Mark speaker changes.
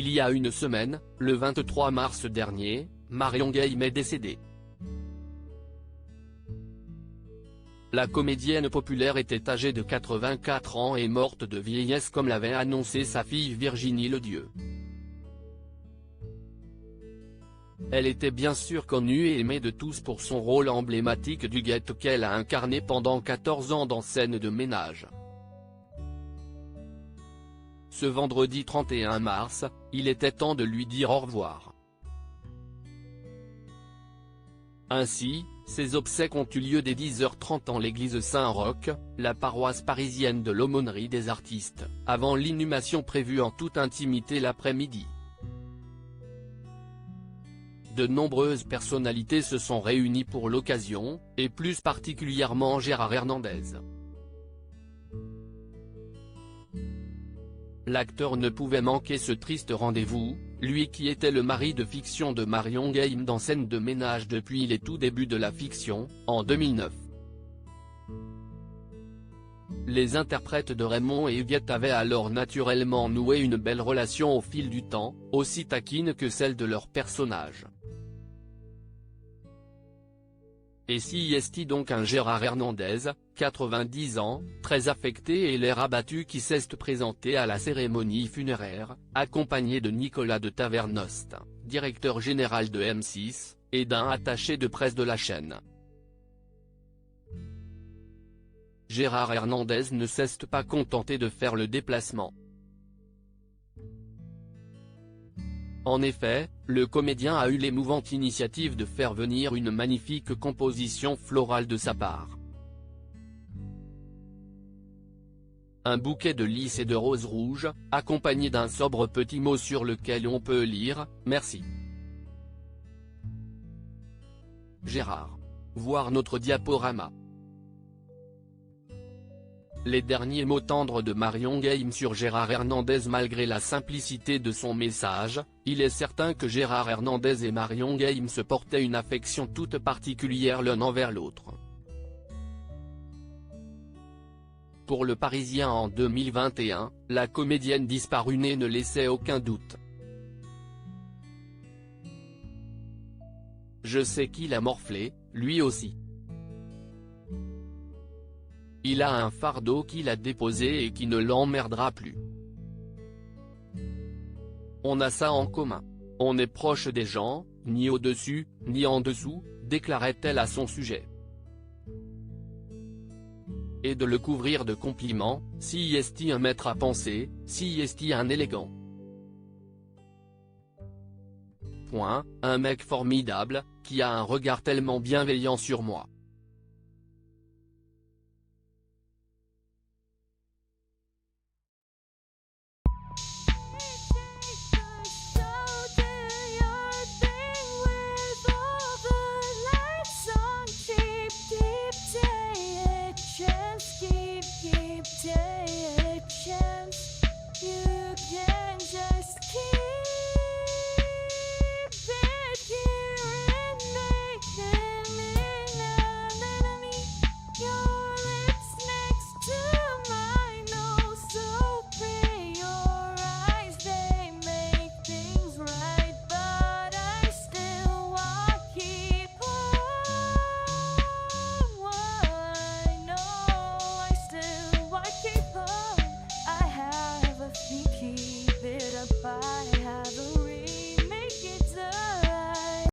Speaker 1: Il y a une semaine, le 23 mars dernier, Marion Gaim est décédée. La comédienne populaire était âgée de 84 ans et morte de vieillesse comme l'avait annoncé sa fille Virginie Ledieu. Elle était bien sûr connue et aimée de tous pour son rôle emblématique du Guette qu'elle a incarné pendant 14 ans dans Scène de ménage. Ce vendredi 31 mars, il était temps de lui dire au revoir. Ainsi, ses obsèques ont eu lieu dès 10h30 en l'église Saint-Roch, la paroisse parisienne de l'Aumônerie des Artistes, avant l'inhumation prévue en toute intimité l'après-midi. De nombreuses personnalités se sont réunies pour l'occasion, et plus particulièrement Gérard Hernandez. L'acteur ne pouvait manquer ce triste rendez-vous, lui qui était le mari de fiction de Marion Gaim dans Scène de ménage depuis les tout débuts de la fiction, en 2009. Les interprètes de Raymond et Huguette avaient alors naturellement noué une belle relation au fil du temps, aussi taquine que celle de leurs personnages. Et si est donc un Gérard Hernandez, 90 ans, très affecté et l'air abattu qui s'est présenté à la cérémonie funéraire, accompagné de Nicolas de Tavernost, directeur général de M6, et d'un attaché de presse de la chaîne. Gérard Hernandez ne s'est pas contenté de faire le déplacement. En effet, le comédien a eu l'émouvante initiative de faire venir une magnifique composition florale de sa part. Un bouquet de lys et de roses rouges, accompagné d'un sobre petit mot sur lequel on peut lire « Merci. Gérard. Voir notre diaporama ». Les derniers mots tendres de Marion Gaim sur Gérard Hernandez. Malgré la simplicité de son message, il est certain que Gérard Hernandez et Marion Gaim se portaient une affection toute particulière l'un envers l'autre. Pour Le Parisien en 2021, la comédienne disparue ne laissait aucun doute. Je sais qu'il a morflé, lui aussi. Il a un fardeau qu'il a déposé et qui ne l'emmerdera plus. On a ça en commun. On est proche des gens, ni au-dessus, ni en dessous, déclarait-elle à son sujet. Et de le couvrir de compliments, si est un maître à penser, si est un élégant. Un mec formidable, qui a un regard tellement bienveillant sur moi.